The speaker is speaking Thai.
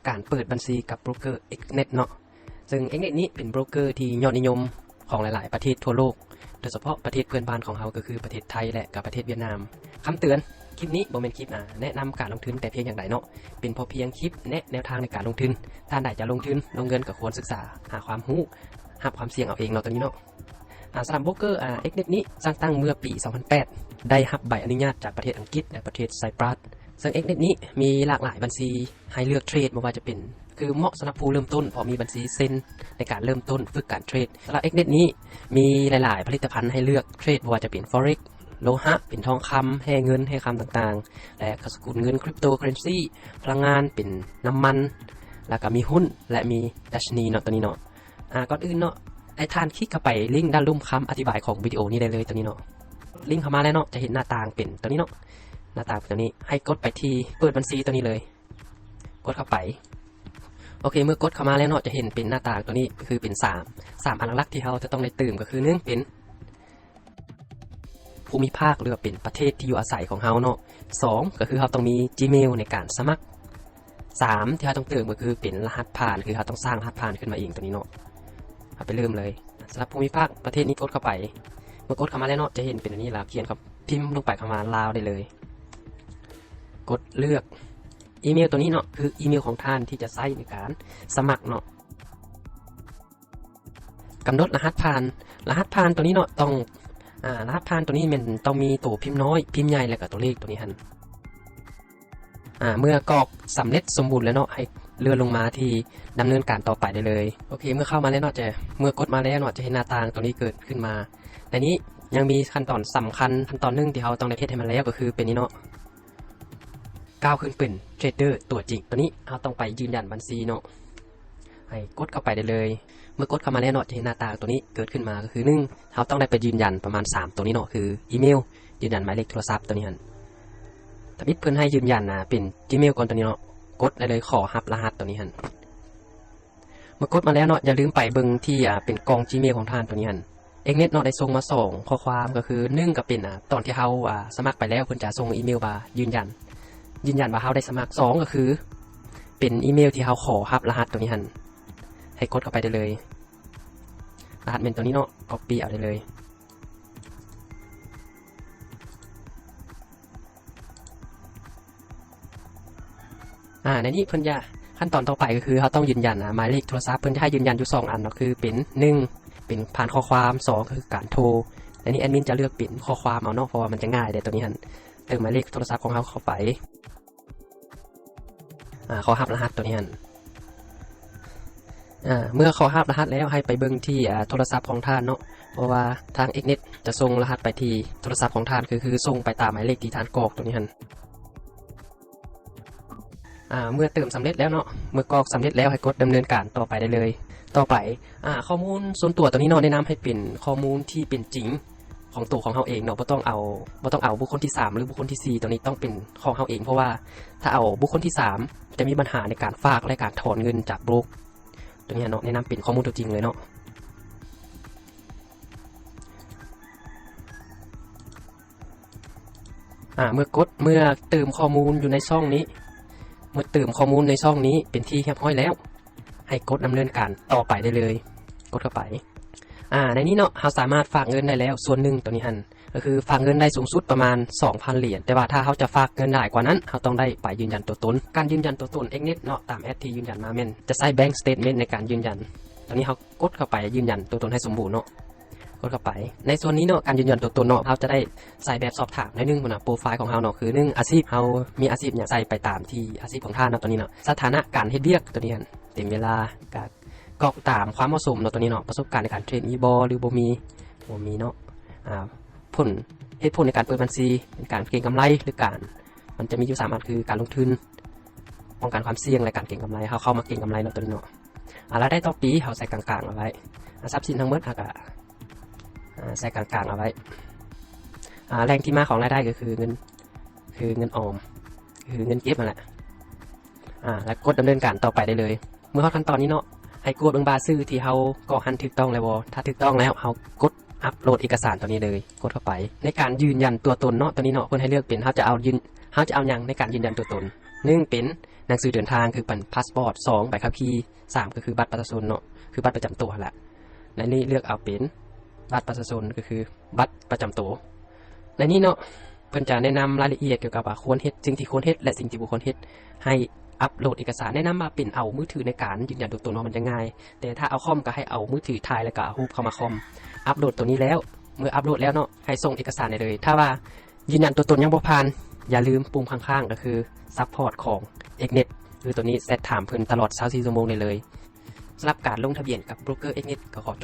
การเปิดบัญชีกับโบรกเกอร์ Xnet เนาะซึ่ง Xnet นี้เป็นโบรกเกอร์ที่ยอดนิยมของหลายๆประเทศทั่วโลกโดยเฉพาะประเทศเพื่อนบ้านของเราก็คือประเทศไทยและกับประเทศเวียดนามคำเตือนคลิปนี้บ่เป็นคลิปแนะนำการลงทุนแต่เพียงอย่างใดเนาะเป็นพอเพียงคลิปแนวทางในการลงทุนท่านใดจะลงทุนลงเงินก็ควรศึกษาหาความรู้หาความเสี่ยงเอาเองเนาะตัวนี้เนาะสำหรับโบรกเกอร์Xnet นี้สร้างตั้งเมื่อปี 2008 ได้รับใบอนุญาตจากประเทศอังกฤษและประเทศไซปรัสซึ่ง Xnet นี้มีหลากหลายบัญชีให้เลือกเทรดไม่ว่าจะเป็นคือเหมาะสำหรับผู้เริ่มต้นพอมีบัญชีเซ็นในการเริ่มต้นฝึกการเทรดสำหรับ Xnet นี้มีหลายๆผลิตภัณฑ์ให้เลือกเทรดไม่ว่าจะเป็น Forex โลหะเป็นทองคำให้เงินให้คำต่างๆและสกุลเงินคริปโตเคอเรนซีพลังงานเป็นน้ำมันแล้วก็มีหุ้นและมีดัชนีเนาะตัวนี้เนาะก่อนอื่นเนาะไอ้ท่านคลิกเข้าไปลิงก์ด้านลุ่มคำอธิบายของวิดีโอนี้ได้เลยตัวนี้เนาะลิงก์เข้ามาแล้วเนาะจะเห็นหน้าต่างเป็นตัวนี้เนาะหน้าต่างตัวนี้ให้กดไปที่เปิดบัญชีตัวนี้เลยกดเข้าไปโอเคเมื่อกดเข้ามาแล้วเนาะจะเห็นเป็นหน้าต่างตัวนี้คือเป็น3อันหลักที่เราจะต้องได้ตื่มก็คือ1เป็นภูมิภาคหรือเป็นประเทศที่อยู่อาศัยของเราเนาะ2ก็คือเราต้องมี Gmail ในการสมัคร3ที่เราต้องเติมก็คือเป็นรหัสผ่านคือเราต้องสร้างรหัสผ่านขึ้นมาเองตัวนี้เนาะเอาไปเริ่มเลยสำหรับภูมิภาคประเทศนี้กดเข้าไปเมื่อกดเข้ามาแล้วเนาะจะเห็นเป็นอันนี้แล้วเขียนครับพิมพ์ลงไปเข้ามาลาวได้เลยกดเลือกอีเมลตัวนี้เนาะคืออีเมลของท่านที่จะใช้ในการสมัครเนาะกำหนดรหัสผ่านตัวนี้เนาะต้องรหัสผ่านตัวนี้มันต้องมีตัวพิมพ์น้อยพิมพ์ใหญ่แล้วก็ตัวเลขตัวนี้ฮันเมื่อกรอกสำเร็จสมบูรณ์แล้วเนาะให้เลื่อนลงมาที่ดำเนินการต่อไปได้เลยโอเคเมื่อเข้ามาแล้วเนาะเมื่อกดมาแล้วเนาะจะเห็นหน้าต่างตัวนี้เกิดขึ้นมาแต่นี้ยังมีขั้นตอนสำคัญขั้นตอนนึงที่เราต้องได้เทสให้มันแล้วก็คือเป็นนี้เนาะก้าวขึ้นเป็นเทรดเดอร์ตัวจริงตัวนี้เราต้องไปยืนยันบัญชีเนาะให้กดเข้าไปได้เลยเมื่อกดเข้ามาแล้วเนาะจะเห็นหน้าต่างตัวนี้เกิดขึ้นมาก็คือ1เราต้องได้ไปยืนยันประมาณ3ตัวนี้เนาะคืออีเมลยืนยันหมายเลขโทรศัพท์ตัวนี้ฮันถ้าบิดเพื่อนให้ยืนยันเป็น Gmail ก่อนตัวนี้เนาะกดได้เลยขอรับรหัสตัวนี้ฮันเมื่อกดมาแล้วเนาะอย่าลืมไปเบิ่งที่เป็นกล่อง Gmail ของท่านตัวนี้ฮันXnet เนาะได้ส่งมา2ข้อความก็คือ1ก็เป็นตอนที่เราสมัครไปแล้วเพิ่นจะส่งอีเมลมายืนยันว่าเราได้สมัคร2ก็คือเป็นอีเมลที่เราขอรับรหัสตัวนี้ฮันให้กดเข้าไปได้เลยรหัสเป็นตัวนี้เนาะ copy เอาได้เลยในนี้เพิ่นจะขั้นตอนต่อไปก็คือเราต้องยืนยันหมายเลขโทรศัพท์เพิ่นจะให้ยืนยันอยู่2อันเนาะคือเป็น1เป็นผ่านข้อความ2ก็คือการโทรและนี้แอดมินจะเลือกเป็นข้อความเอาเนาะเพราะว่ามันจะง่ายเดี๋ยวตัวนี้ฮันเติมหมายเลขโทรศัพท์ของเราเข้าไปขอรับรหัสตัวนี้ฮันเมื่อขอรับรหัสแล้วให้ไปเบิ่งที่โทรศัพท์ของท่านเนาะเพราะว่าทาง Xnet จะส่งรหัสไปที่โทรศัพท์ของท่านคือส่งไปตามหมายเลขที่ท่านกรอกตัวนี้ฮันเมื่อเติมสำเร็จแล้วเนาะเมื่อกรอกสำเร็จแล้วให้กดดำเนินการต่อไปได้เลยต่อไปข้อมูลส่วนตัวตัวนี้เนาะแนะนำให้เป็นข้อมูลที่เป็นจริงของตัวของเราเองเนาะไม่ต้องเอาบุคคลที่3หรือบุคคลที่4ตัวนี้ต้องเป็นของเราเองเพราะว่าถ้าเอาบุคคลที่3จะมีปัญหาในการฝากและการถอนเงินจากโบรกตัวนี้เนาะแนะนำเป็นข้อมูลตัวจริงเลยเนาะเมื่อเติมข้อมูลอยู่ในช่องนี้เมื่อเติมข้อมูลในช่องนี้เป็นที่เรียบร้อยแล้วให้กดดำเนินการต่อไปได้เลยกดเข้าไปในนี้เนาะเราสามารถฝากเงินได้แล้วส่วนหนึ่งตัวนี้ฮันก็คือฝากเงินได้สูงสุดประมาณ 2,000 เหรียญแต่ว่าถ้าเขาจะฝากเงินได้กว่านั้นเขาต้องได้ไปยืนยันตัวตนการยืนยันตัวตน Xnet เนาะตามแอดที่ยืนยันมาเมนจะใช้ Bank Statement ในการยืนยันตอนนี้เขากดเข้าไปยืนยันตัวตนให้สมบูรณ์เนาะกดเข้าไปในส่วนนี้เนาะการยืนยันตัวตนเนาะเขาจะได้ใส่แบบสอบถามในนึงโปรไฟล์ของเขาเนาะคืออาชีพเขามีอาชีพอย่างใส่ไปตามที่อาชีพของท่านเนาะตัวนี้เนาะสถานะการเฮ็ดเวียกตัวนี้เต็มเวลากรอกตามความเหมาะสมเนาะตัวนี้เนาะประสบการณ์ในการเทรดมีบอหรือบ่มีเนาะผลเหตุผลในการเปิดบัญชีเป็นการเก็งกำไรหรือการมันจะมีอยู่3อันคือการลงทุนป้องกันความเสี่ยงและการเก็งกำไรเข้ามาเก็งกำไรเนาะตัวนี้เนาะรายได้ต่อปีเขาใส่กลางๆเอาไว้ทรัพย์สินทั้งหมดใส่กลางๆเอาไว้แรงที่มาของรายได้ก็คือเงินออมคือเงินเก็บนั่นแหละแล้วกดดำเนินการต่อไปได้เลยเมื่อขั้นตอนนี้เนาะให้กดเบิ่งบาซื่อที่เขาก่อหันถูกต้องแล้วถ้าถูกต้องแล้วเขากดอัปโหลดเอกสารตัวนี้เลยกดเข้าไปในการยืนยันตัวตนเนาะตัวนี้เนาะเพิ่นให้เลือกเป็นเขาจะเอาอย่างในการยืนยันตัวตน 1เป็นหนังสือเดินทางคือเป็นพาสปอร์ต2ใบขับขี่3ก็คือบัตรประชาชนเนาะคือบัตรประจำตัวแหละในนี้เลือกเอาเป็นบัตรประชาชนก็คือบัตรประจำตัวในนี้เนาะเพิ่นจะแนะนำรายละเอียดเกี่ยวกับว่าควรเฮ็ดสิ่งที่ควรเฮ็ดและสิ่งที่บ่ควรเฮ็ดให้อัปโหลดเอกสารแนะนำมาเป็นเอามือถือในการยืนยันตัวตนว่ามันจะง่ายแต่ถ้าเอาคอมก็ให้เอามือถือถ่ายแล้วก็เอารูปเข้ามาคอมอัปโหลดตัวนี้แล้วเมื่ออัปโหลดแล้วเนาะให้ส่งเอกสารได้เลยถ้าว่ายืนยันตัวตนยังบ่ผ่านอย่าลืมปุ่มข้างๆก็คือซัพพอร์ตของ Xnet คือตัวนี้เซตถามเพิ่นตลอด24ชั่วโมงได้เลยสำหรับการลงทะเบียนกับโบรกเกอร์ Xnet ก็ขอจบ